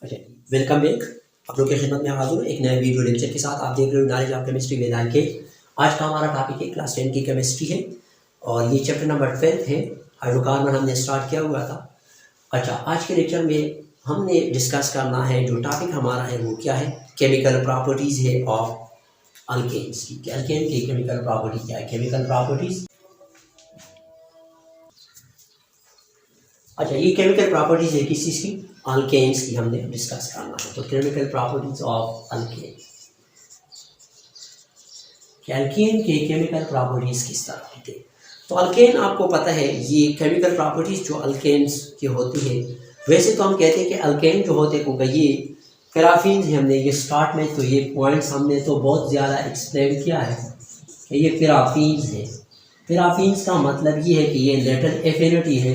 अच्छा, welcome back. आप लोग की खिदमत में हाजिर हूँ एक नए वीडियो लेक्चर के साथ। आप देख रहे हो नॉलेज ऑफ केमिस्ट्री विद के। आज का हमारा टॉपिक है क्लास 10 की केमिस्ट्री है और ये चैप्टर नंबर 12 है। हाइड्रोकार्बन हमने स्टार्ट किया हुआ था। अच्छा, आज के लेक्चर में हमने डिस्कस करना है, जो टॉपिक हमारा है वो क्या है, केमिकल प्रॉपर्टीज़ है ऑफ अल्केन्स की। अल्केन की केमिकल प्रॉपर्टी क्या है, केमिकल प्रॉपर्टीज़। अच्छा, ये केमिकल प्रॉपर्टीज है किस चीज़ की, अल्केन्स की हमने डिस्कस करना है। तो chemical properties of alkane, alkane के केमिकल प्रॉपर्टीज किस तरह होते हैं। तो अल्केन आपको पता है, ये केमिकल प्रॉपर्टीज जो अल्केन्स की होती है, वैसे तो हम कहते हैं कि अल्केन जो होते हैं ये पैराफिन्स है। हमने ये स्टार्ट में तो ये पॉइंट्स हमने तो बहुत ज़्यादा एक्सप्लेन किया है कि ये पैराफिन्स है। पैराफिन्स का मतलब ये है कि ये लेटर एफिनिटी है,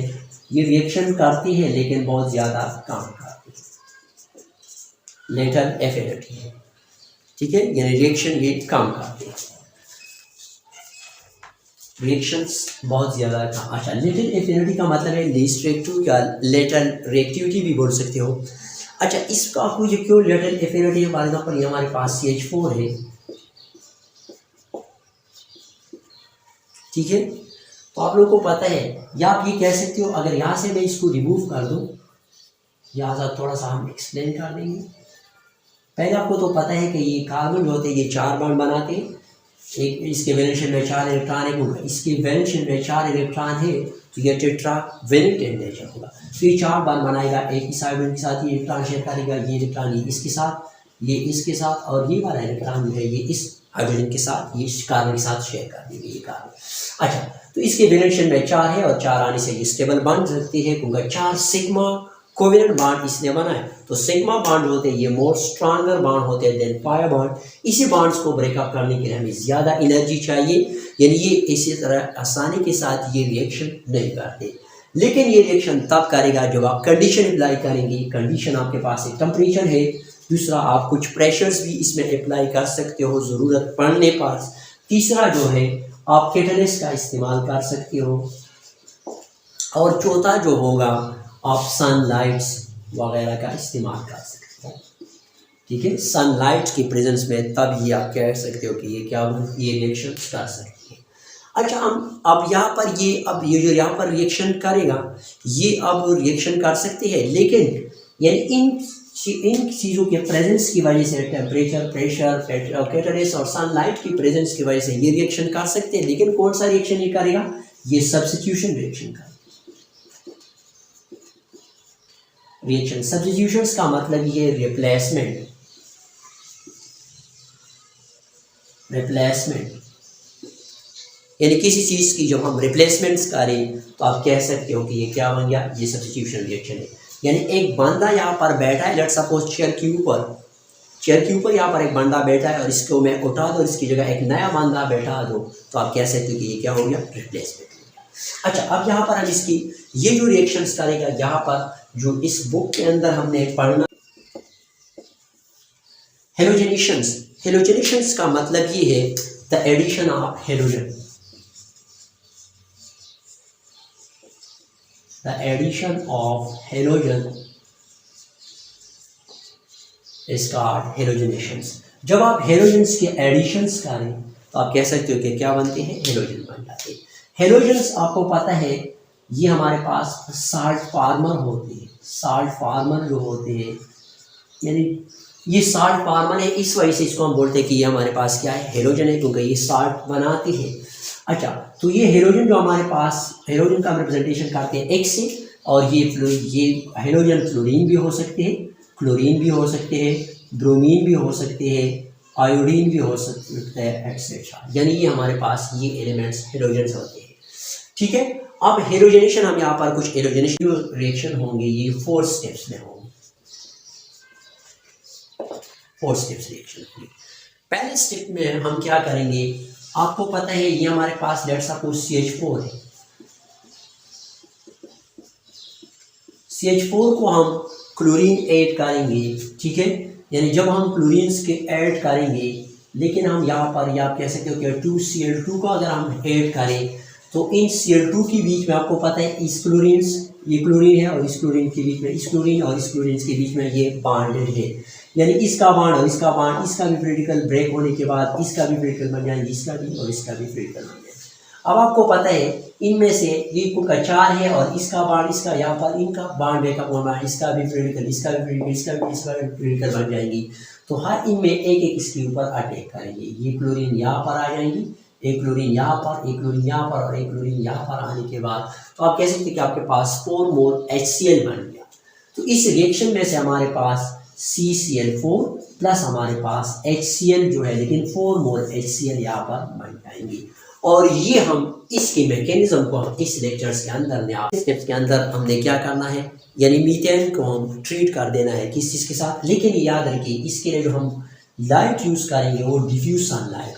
ये रिएक्शन करती है लेकिन बहुत ज़्यादा काम करती है, लेटर एफिनिटी है, ठीक है। यानी रिएक्शन ये काम करती है, रिएक्शंस बहुत ज़्यादा काम। अच्छा, लेटर एफिनिटी का मतलब है लीस्ट रिएक्टिव या लेटर रिएक्टिविटी भी बोल सकते हो। अच्छा, इसका आपको ये क्यों लेटर एफिनिटी है, फॉर एग्जाम्पल ये हमारे पास CH4 है, ठीक है। तो आप लोगों को पता है, या आप ये कह सकते हो अगर यहाँ से मैं इसको रिमूव कर दूँ, यहाँ से थोड़ा सा हम एक्सप्लेन कर देंगे। पहले आपको तो पता है कि ये कार्बन जो होते हैं ये 4 बॉन्ड बनाते हैं। एक इसके वैलेंशन में 4 इलेक्ट्रॉन है, इसके वैलेंशन में 4 इलेक्ट्रॉन है, तो ये टेट्रा वैलेंट नेचर होगा। तो ये 4 बॉन्ड बनाएगा, एक इस हाइड्रोजन के साथ ये इलेक्ट्रॉन शेयर करेगा, ये इलेक्ट्रॉन ये इसके साथ, ये इसके साथ, और ये वाला इलेक्ट्रॉन जो है ये इस हाइड्रोजन के साथ, ये कार्बन के साथ शेयर कर देंगे ये कार्बन। अच्छा, तो इसके वैलेंशन में 4 है और 4 आने से ये स्टेबल बॉन्ड रखती है, क्योंकि 4 सिग्मा कोवेलेंट बॉन्ड इसने बनाए। तो सिग्मा बॉन्ड होते हैं ये मोर स्ट्रॉन्गर बॉन्ड होते हैं देन पाई बॉन्ड। इसी बॉन्ड्स को ब्रेकअप करने के लिए हमें ज़्यादा एनर्जी चाहिए, यानी ये इसी तरह आसानी के साथ ये रिएक्शन नहीं करते। लेकिन ये रिएक्शन तब करेगा जब आप कंडीशन अप्लाई करेंगे। कंडीशन आपके पास एक टेम्परेचर है, दूसरा आप कुछ प्रेशर्स भी इसमें अप्लाई कर सकते हो ज़रूरत पड़ने पर, तीसरा जो है आप कैटलिस्ट का इस्तेमाल कर सकते हो, और चौथा जो होगा आप सनलाइट्स वगैरह का इस्तेमाल कर सकते हो, ठीक है। सनलाइट की प्रेजेंस में तब ये आप कह सकते हो कि ये क्या ये रिएक्शन कर सकती है। अच्छा, हम अब यहाँ पर ये जो यहाँ पर रिएक्शन करेगा ये अब रिएक्शन कर सकते हैं, लेकिन यानी इन चीज़ों के प्रेजेंस की वजह से, टेम्परेचर, प्रेशर, कैटलिस्ट और सनलाइट की प्रेजेंस की वजह से ये रिएक्शन कर सकते हैं। लेकिन कौन सा रिएक्शन ये करेगा, ये सब्स्टिट्यूशन रिएक्शन करेगा। रिएक्शन सब्स्टिट्यूशंस का मतलब ये रिप्लेसमेंट, यानी किसी चीज़ की जब हम रिप्लेसमेंट्स करें तो आप कह सकते हो कि ये क्या बन गया, ये सब्स्टिट्यूशन रिएक्शन है। यानी एक बंदा यहाँ पर बैठा है, लेट्स सपोज चेयर के ऊपर यहाँ पर एक बंदा बैठा है और इसको मैं उठा दो, इसकी जगह एक नया बंदा बैठा दो, तो आप कह सकते हो कि ये क्या हो गया, रिप्लेसमेंट। अच्छा, अब यहाँ पर हम इसकी ये जो रिएक्शंस करेगा, यहाँ पर जो इस बुक के अंदर हमने पढ़ना, हेलोजेनेशंस का मतलब ये है the addition of halogen, the addition of halogen is called halogenations. जब आप हेलोजेंस के एडिशंस करें तो आप कह सकते हो कि क्या बनते हैं, हेलोजन बन जाते हैं। हेलोजेंस आपको पता है ये हमारे पास साल्ट फार्मर होते हैं, साल्ट फार्मर जो होते हैं, यानी ये साल्ट फार्मर है, इस वजह से इसको हम बोलते हैं कि ये हमारे पास क्या है, हेलोजन है, क्योंकि ये साल्ट बनाती है। अच्छा, तो ये हेलोजन जो हमारे पास, हेलोजन का हम रिप्रेजेंटेशन करते हैं X से, और ये हेलोजन फ्लोरीन भी हो सकते हैं, क्लोरीन भी हो सकते हैं, ब्रोमीन भी हो सकते हैं, आयोडीन भी हो सकते हैं, एक्सेट्रा। यानी ये हमारे पास ये एलिमेंट्स हेलोजेंस होते हैं, ठीक है। अब हेलोजेनेशन, हम यहाँ पर कुछ हेलोजेनेशन रिएक्शन होंगे, ये 4 स्टेप्स में होंगे, 4 स्टेप्स रिएक्शन होंगे। पहले स्टेप में हम क्या करेंगे, आपको पता है ये हमारे पास लेट्स सपोज CH4 है, CH4 को हम क्लोरीन ऐड करेंगे, ठीक है। यानी जब हम क्लोरीन्स के ऐड करेंगे, लेकिन हम यहाँ पर या आप कह सकते हो कि 2Cl2 को अगर हम ऐड करें तो इन Cl2 के बीच में आपको पता है इस क्लोरीन्स ये क्लोरीन है और इस क्लोरीन के बीच में, इस क्लोरीन और इस क्लोरीन के बीच में ये बॉन्डेड है, यानी इसका बॉन्ड और इसका बॉन्ड, इसका भी क्रिटिकल ब्रेक होने के बाद इसका भी क्रिटिकल बन जाएंगे, इसका भी और इसका भी क्रिटिकल बन जाएंगे। अब आपको पता है इनमें से ये का 4 है और इसका बॉन्ड, इसका यहाँ पर इनका बॉन्ड ब्रेकअप होना, इसका भी क्रिटिकल, इसका भी क्रिटिकल, इसका भी क्रिटिकल बन जाएंगी। तो हर इनमें एक एक इसके ऊपर अटैक करेंगे। ये क्लोरीन यहाँ पर आ जाएंगी, एक क्लोरीन यहाँ पर, एक क्लोरीन यहाँ पर और एक क्लोरीन यहाँ पर आने के बाद तो आप कह सकते हैं कि आपके पास 4 मोल HCl बन गया। तो इस रिएक्शन में से हमारे पास CCl4 प्लस हमारे पास HCl जो है, लेकिन 4 मोल HCl यहाँ पर बन जाएंगी। और ये हम इसके मैकेनिज्म को हम इस लेक्चर्स के अंदर स्टेप्स के अंदर हमने क्या करना है, यानी मीथेन को हम ट्रीट कर देना है किस चीज़ के साथ। लेकिन याद रखिए इसके लिए जो हम लाइट यूज़ करेंगे वो डिफ्यूज सनलाइट,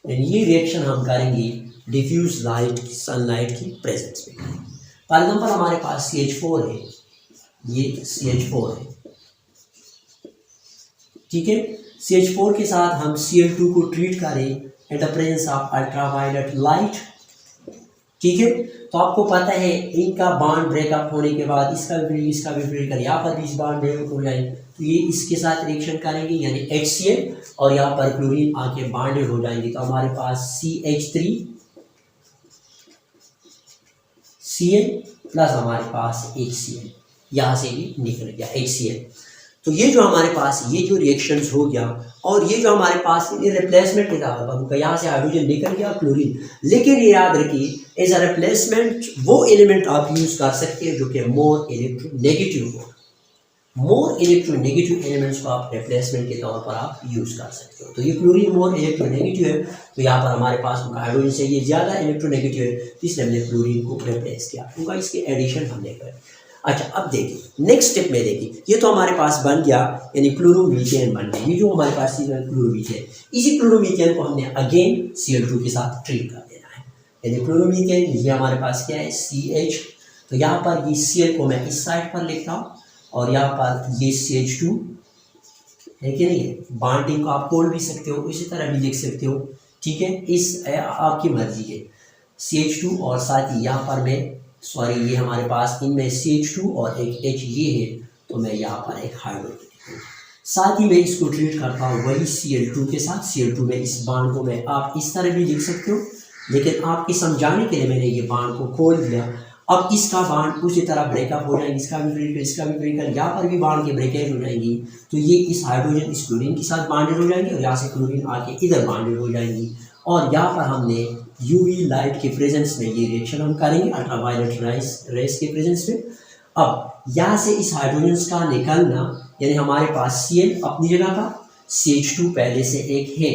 यानी ये रिएक्शन हम करेंगे डिफ्यूज लाइट सनलाइट की प्रेजेंस में। फॉर एग्जाम्पल हमारे पास CH4 है, ये CH4 है, ठीक है। CH4 के साथ हम Cl2 को ट्रीट करें at the presence of ultraviolet light, ठीक है। तो आपको पता है इनका बॉन्ड ब्रेकअप होने के बाद इसका भी ब्रेक यहाँ पर भी इस बॉन्ड ब्रेकअप हो जाए तो ये इसके साथ रिएक्शन करेंगे, यानी HCl और यहाँ पर क्लोरीन आके बॉन्डेड हो जाएंगे। तो हमारे पास CH3Cl प्लस हमारे पास HCl, यहाँ से भी निकल गया HCl। तो ये जो हमारे पास ये जो रिएक्शंस हो गया और ये जो हमारे पास रिप्लेसमेंट के तौर पर यहाँ से हाइड्रोजन निकल गया क्लोरीन। लेकिन ये याद रखिए एज अ रिप्लेसमेंट वो एलिमेंट आप यूज़ कर सकते हैं जो कि मोर इलेक्ट्रोनेगेटिव हो। मोर इलेक्ट्रोनेगेटिव एलिमेंट्स को आप रिप्लेसमेंट के तौर पर आप यूज़ कर सकते हो। तो ये क्लोरीन मोर इलेक्ट्रोनेगेटिव है, तो यहाँ पर हमारे पास उनका हाइड्रोजन से ये ज़्यादा इलेक्ट्रोनेगेटिव है, इसलिए हमने क्लोरीन को रिप्लेस किया, उनका इसके एडिशन हमने कर। अच्छा, अब देखिए नेक्स्ट स्टेप में देखिए, ये तो हमारे पास बन गया यानी क्लोरोमीथेन बन गया। ये जो हमारे पास क्लोरोमीथेन, इसी क्लोरोमीथेन को हमने अगेन Cl2 के साथ ट्रीट कर देना है। यानी क्लोरोमीथेन ये हमारे पास क्या है CH, तो यहाँ पर ये Cl को मैं इस साइड पर लिखता हूँ और यहाँ पर ये CH2 है कि नहीं, बॉन्डिंग को आप बोल भी सकते हो, इसी तरह भी लिख सकते हो, ठीक है। इस आपकी मर्जी है CH2 और साथ ही यहाँ पर मैं ये हमारे पास इनमें CH2 और एक H ये है, तो मैं यहाँ पर एक हाइड्रोजन साथ ही मैं इसको ट्रीट करता हूँ वही Cl2 के साथ। Cl2 में इस बॉन्ड को मैं आप इस तरह भी लिख सकते हो, लेकिन आपके समझाने के लिए मैंने ये बॉन्ड को खोल दिया। अब इसका बॉन्ड उसी तरह ब्रेकअप हो जाएंगे, इसका भी ब्रेकअप, इसका भी ब्रेकअप, यहाँ पर भी बॉन्ड के ब्रेकेज हो जाएंगी। तो ये इस हाइड्रोजन इस क्लोरीन के साथ बॉन्डेड हो जाएंगे और यहाँ से क्लोरीन आके इधर बॉन्डेड हो जाएंगी। और यहाँ पर हमने यूवी लाइट के प्रेजेंस में ये रिएक्शन हम करेंगे अल्ट्रावायलेट रेस के प्रेजेंस में। अब यहाँ से इस हाइड्रोजन का निकलना, यानी हमारे पास Cl अपनी जगह पर, CH2 पहले से एक है,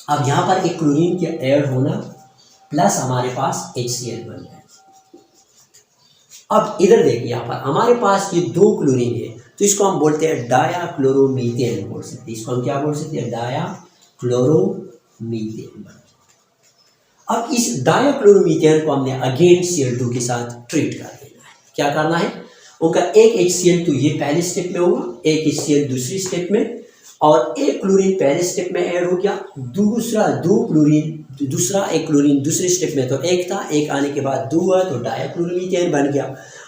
अब यहाँ पर एक क्लोरीन के ऐड होना प्लस हमारे पास HCl बन जाए। अब इधर देखिए यहाँ पर हमारे पास ये 2 क्लोरीन है, तो इसको हम बोलते हैं डायाक्लोरोमीथेन बोल सकते हैं। इसको हम क्या बोल सकते हैं, डायाक्लोरोमीथेन। अब इस डायाक्लोरोमीथेन को हमने अगेन Cl2 के साथ ट्रीट कर देना है। क्या करना है, उनका एक HCl तो ये पहले स्टेप में होगा, एक HCl दूसरी स्टेप में, और एक क्लोरीन पहले स्टेप में ऐड हो गया, दूसरा एक क्लोरीन दूसरे स्टेप में, तो एक था, एक आने के बाद 2 हुआ तो डायाक्लोरोमीथेन बन गया।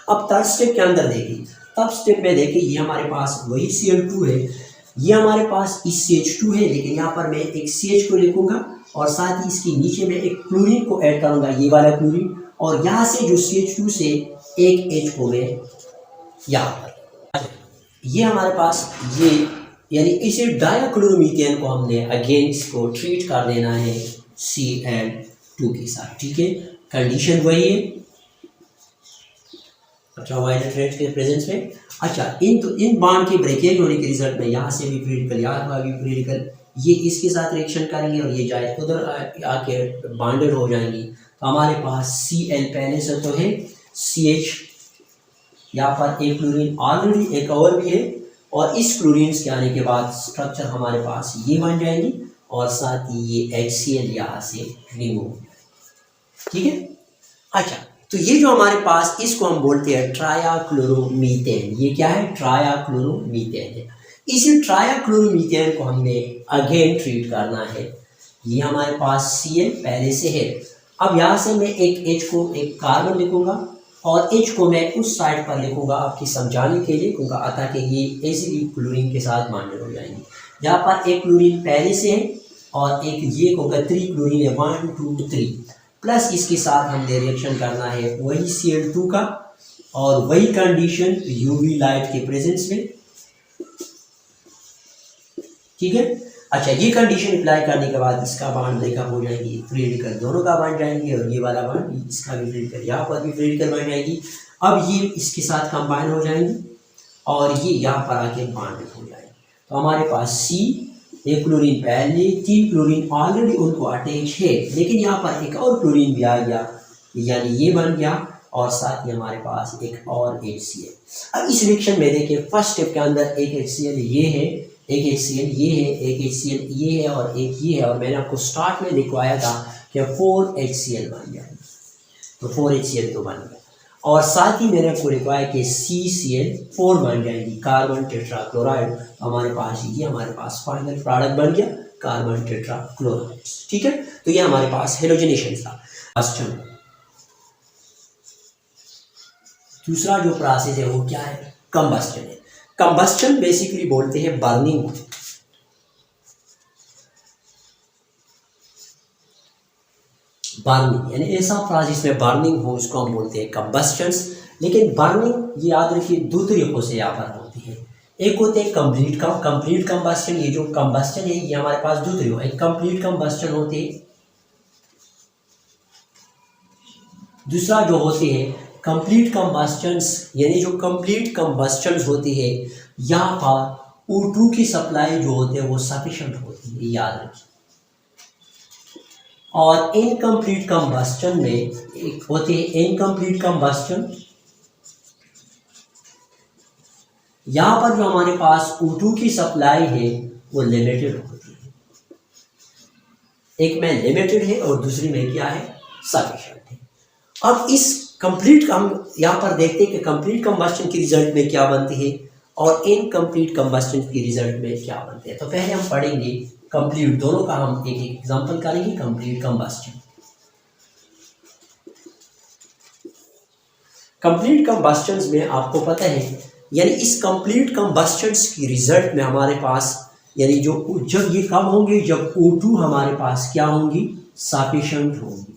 अब थर्ड स्टेप के अंदर देखिए, तब स्टेप में देखिए ये हमारे पास वही Cl2 है, ये हमारे पास इस CH2 है, लेकिन यहाँ पर मैं एक CH को लिखूंगा और साथ ही इसके नीचे में एक क्लोरीन को ऐड करूंगा, ये वाला क्लोरीन, और यहाँ से जो CH2 से एक H को मैं यहाँ पर, ये हमारे पास ये, यानी इसे डायाक्लोरोमीथेन को हमने अगेन इसको ट्रीट कर देना है Cl2 के साथ, ठीक है। कंडीशन वही है अल्ट्रावायलेट रेस के प्रेजेंस में। अच्छा, इन बॉन्ड के ब्रेकेज होने के रिजल्ट में यहाँ से भी क्रिटिकल, यहाँ भी क्रिटिकल, ये इसके साथ रिएक्शन करेंगे और ये जाए उधर आके बॉन्डेड हो जाएंगी। तो हमारे पास Cl पहले से तो है, CH यहाँ पर एक क्लोरीन ऑलरेडी एक और भी है, और इस क्लोरीन के आने के बाद स्ट्रक्चर हमारे पास ये बन जाएंगी और साथ ही ये HCl यहाँ से रिमूव, ठीक है। अच्छा, तो ये जो हमारे पास, इसको हम बोलते हैं ट्रायाक्लोरोमीथेन। ये क्या है, ट्रायाक्लोरोमीथेन है। इसी ट्रायाक्लोरोमीथेन को हमने अगेन ट्रीट करना है। ये हमारे पास Cl पहले से है, अब यहाँ से मैं एक H को एक कार्बन लिखूंगा और H को मैं उस साइड पर लिखूंगा आपकी समझाने के लिए, क्योंकि आता कि ये एसिड क्लोरीन के साथ बॉन्डेड हो जाएंगे। यहाँ पर एक क्लोरीन पहले से है और एक ये होगा 3 क्लोरीन है, 1 2 3 प्लस इसके साथ हमने रिएक्शन करना है वही Cl2 का और वही कंडीशन यूवी लाइट के प्रेजेंस में, ठीक है। अच्छा, ये कंडीशन अप्लाई करने के बाद इसका बॉन्ड ब्रेकअप हो जाएगी, फ्री रेडिकल दोनों का बन जाएंगे और ये वाला बॉन्ड इसका भी फ्री रेडिकल, यहाँ पर भी फ्री रेडिकल बन जाएगी। अब ये इसके साथ कंबाइन हो जाएंगी और ये यहाँ पर आके बॉन्ड हो जाएंगे। तो हमारे पास C, एक क्लोरीन पहले, 3 क्लोरीन ऑलरेडी उनको अटैच है, लेकिन यहाँ पर एक और क्लोरीन भी आ गया, यानी ये बन गया और साथ ही हमारे पास एक और HCl। अब इस रिएक्शन में देखिए फर्स्ट स्टेप के अंदर एक HCl ये है, एक HCl ये है, एक HCl ये है और एक ये है, और मैंने आपको स्टार्ट में दिखवाया था कि 4 HCl बन गया, तो 4 HCl तो बन गया और साथ ही मैंने आपको दिखवाया कि CCl4 बन जाएगी, कार्बन टेट्राक्लोराइड। हमारे पास ये हमारे पास फाइनल प्रोडक्ट बन गया कार्बन टेट्राक्लोराइड, ठीक है। तो ये हमारे पास हेलोजनेशन था। दूसरा जो प्रोसेस है वो क्या है, कंबस्टन है। कंबस्टन बेसिकली बोलते हैं बर्निंग, बर्निंग यानी ऐसा प्रोसेस में बर्निंग हो उसको हम बोलते हैं कंबस्टन। लेकिन बर्निंग ये याद रखिए दो तरीकों से यहाँ पर होती है, एक होते हैं कंप्लीट कंबस्टन। ये जो कंबस्टन है ये हमारे पास दो तरीके, एक कंप्लीट कंबस्टन होते हैं, दूसरा जो होते हैं कंप्लीट कंबस्टन्स, यानी जो कंप्लीट कंबस्टन्स होती है यहाँ पर O2 की सप्लाई जो होती है वो सफिशिएंट होती है, याद रखिए। और इनकम्प्लीट कंबस्टन में एक होती है इनकम्प्लीट कंबस्टन, यहाँ पर जो हमारे पास O2 की सप्लाई है वो लिमिटेड होती है, एक में लिमिटेड है और दूसरी में क्या है, सफिशिएंट है। अब इस कंप्लीट हम यहाँ पर देखते हैं कि कंप्लीट कंबस्टन की रिजल्ट में क्या बनती है और इनकम्प्लीट कंबस्टन की रिजल्ट में क्या बनते हैं। तो पहले हम पढ़ेंगे कंप्लीट, दोनों का हम एक एक एग्जांपल करेंगे। कंप्लीट कंबस्टन, कंप्लीट कंबस्टन में आपको पता है यानी इस कंप्लीट कंबस्टन की रिजल्ट में हमारे पास यानी जो जब ये कब होंगे, जब O2 हमारे पास क्या होंगी, सफिशिएंट होंगी।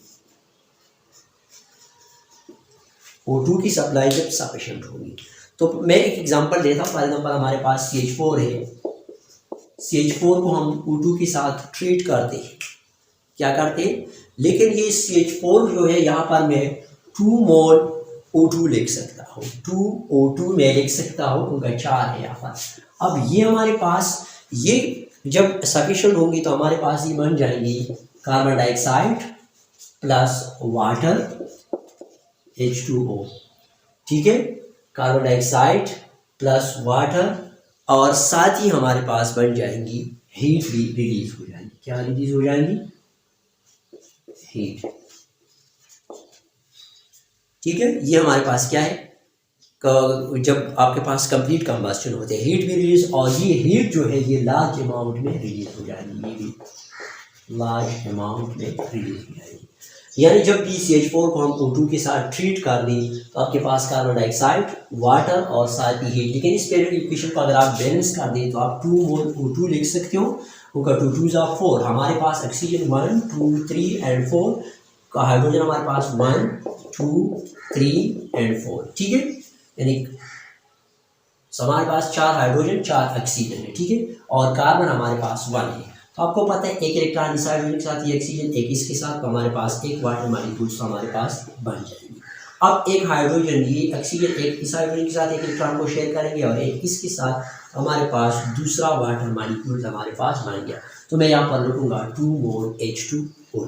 O2 की सप्लाई जब सफिशिएंट होगी, तो मैं एक एग्जांपल देता हूँ। फॉर एग्जांपल हमारे पास CH4 है, CH4 को हम O2 के साथ ट्रीट करते हैं, क्या करते हैं, लेकिन ये CH4 जो है यहाँ पर मैं 2 मोल O2 लिख सकता हूँ, 2O2 में लिख सकता हूँ, उनका 4 है यहाँ पर। अब ये हमारे पास ये जब सफिशिएंट होंगी तो हमारे पास ये बन जाएंगी carbon dioxide plus water H2O, ठीक है, कार्बन डाइऑक्साइड प्लस वाटर, और साथ ही हमारे पास बन जाएंगी हीट भी रिलीज हो जाएंगी। क्या रिलीज हो जाएंगी, हीट, ठीक है। ये हमारे पास क्या है, जब आपके पास कंप्लीट कंबस्टन होते हैं हीट भी रिलीज, और ये हीट जो है ये लार्ज अमाउंट में रिलीज हो जाएगी, ये भी लार्ज अमाउंट में रिलीज हो जाएगी। यानी जब भी CH4 को हम O2 के साथ ट्रीट कर दें तो आपके पास कार्बन डाइऑक्साइड, वाटर और साथ ही हीट, लेकिन इस पीरियड इक्वेशन को अगर आप बैलेंस कर दें तो आप 2 मोल O2 लिख सकते हो, उनका 2 2 जा 4, हमारे पास ऑक्सीजन 1 2 3 एंड 4 का हाइड्रोजन हमारे पास 1 2 3 एंड 4, ठीक है, यानी हमारे पास 4 हाइड्रोजन 4 ऑक्सीजन है, ठीक है, और कार्बन हमारे पास 1 है। तो आपको पता है एक इलेक्ट्रॉन इस हाइड्रोजन के साथ, ये ऑक्सीजन एक इसके साथ, तो हमारे पास एक वाटर मॉलिक्यूल्स हमारे पास बन जाएंगे। अब एक हाइड्रोजन, ये ऑक्सीजन एक इस हाइड्रोजन के साथ एक इलेक्ट्रॉन को शेयर करेंगे और एक इसके साथ, हमारे पास दूसरा वाटर मॉलिक्यूल हमारे पास बन गया। तो मैं यहाँ पर लिखूंगा 2 मोल H2O।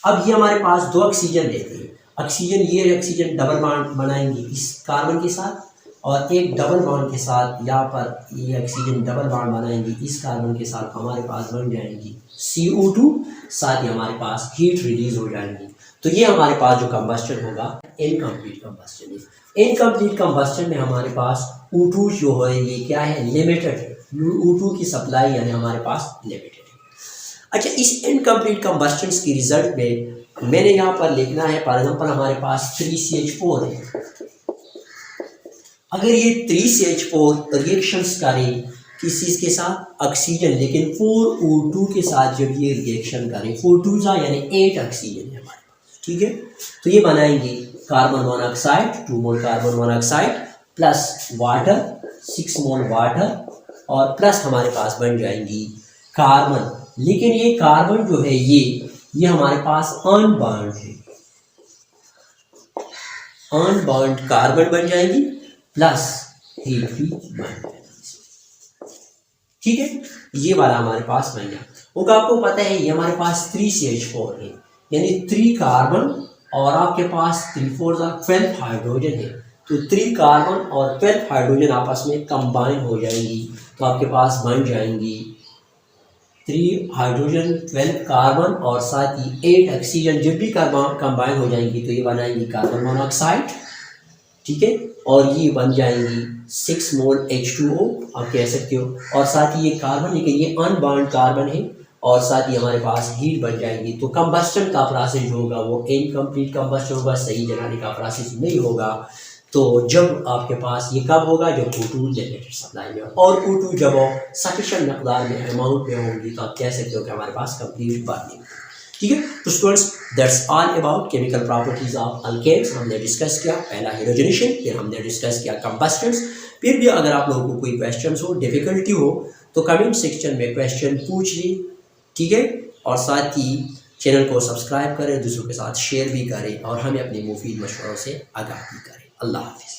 अब ये हमारे पास 2 ऑक्सीजन रहते हैं, ऑक्सीजन ये ऑक्सीजन डबल बॉन्ड बनाएंगे इस कार्बन के साथ, और एक डबल बॉन्ड के साथ यहाँ पर ये ऑक्सीजन डबल बॉन्ड बनाएंगे इस कार्बन के साथ, हमारे पास बन जाएंगी CO2, साथ ही हमारे पास हीट रिलीज हो जाएंगी। तो ये हमारे पास जो कंबस्टन होगा इनकम्प्लीट कंबस्टन है। इनकम्प्लीट कंबस्टन में हमारे पास O2 जो है ये क्या है, लिमिटेड है, O2 की सप्लाई यानी हमारे पास लिमिटेड है। अच्छा, इस इनकम्प्लीट कंबस्टन की रिजल्ट में मैंने यहाँ पर लिखना है, फॉर एग्जाम्पल हमारे पास 3CH4 है। अगर ये 3CH4 रिएक्शंस करे किस चीज़ के साथ, ऑक्सीजन, लेकिन 4O2 के साथ जब ये रिएक्शन करे, 4 2 यानी 8 ऑक्सीजन है हमारे पास, ठीक है। तो ये बनाएंगे carbon monoxide, 2 mole carbon monoxide plus water 6 मोल वाटर और प्लस हमारे पास बन जाएंगी कार्बन। लेकिन ये कार्बन जो है ये हमारे पास अनबॉन्ड है, अनबॉन्ड कार्बन बन जाएंगी प्लस हीट भी बन जाएगी, ठीक है। ये वाला हमारे पास बन गया। वो आपको पता है ये हमारे पास 3CH4 है, यानी 3 कार्बन और आपके पास 3 4 12 हाइड्रोजन है। तो 3 कार्बन और 12 हाइड्रोजन आपस में कंबाइन हो जाएंगी, तो आपके पास बन जाएंगी 3 हाइड्रोजन 12 कार्बन और साथ ही 8 ऑक्सीजन। जब भी कार्बन कंबाइन हो जाएंगी तो ये बनाएंगी कार्बन मोनोऑक्साइड, ठीक है। और ये बन जाएंगी 6 मोल H2O आप कह सकते हो, और साथ ही ये कार्बन, लेकिन ये अनबॉन्ड कार्बन है, और साथ ही हमारे पास हीट बन जाएंगी। तो कंबस्टन का प्रोसेस जो होगा वो इनकम्प्लीट कंबस्टन होगा, सही जलाने का प्रोसेस नहीं होगा। तो जब आपके पास ये कब होगा, जब O2 जनरेटर सप्लाई में, और O2 जब सफिशिएंट मकदार में अमाउंट में होंगी तो आप कह सकते हो कि हमारे पास कंप्लीट बर्निंग, ठीक है। तो students that's all about chemical properties of alkanes. हमने डिस्कस किया पहला हाइड्रोजनेशन, फिर हमने डिस्कस किया कंबस्टेंट्स। फिर भी अगर आप लोगों को कोई क्वेश्चन हो, डिफिकल्टी हो, तो कमेंट सेक्शन में क्वेश्चन पूछ ली, ठीक है। और साथ ही चैनल को सब्सक्राइब करें, दूसरों के साथ शेयर भी करें और हमें अपने मुफीद मशवरों से आगाह भी करें। अल्लाह हाफिज़।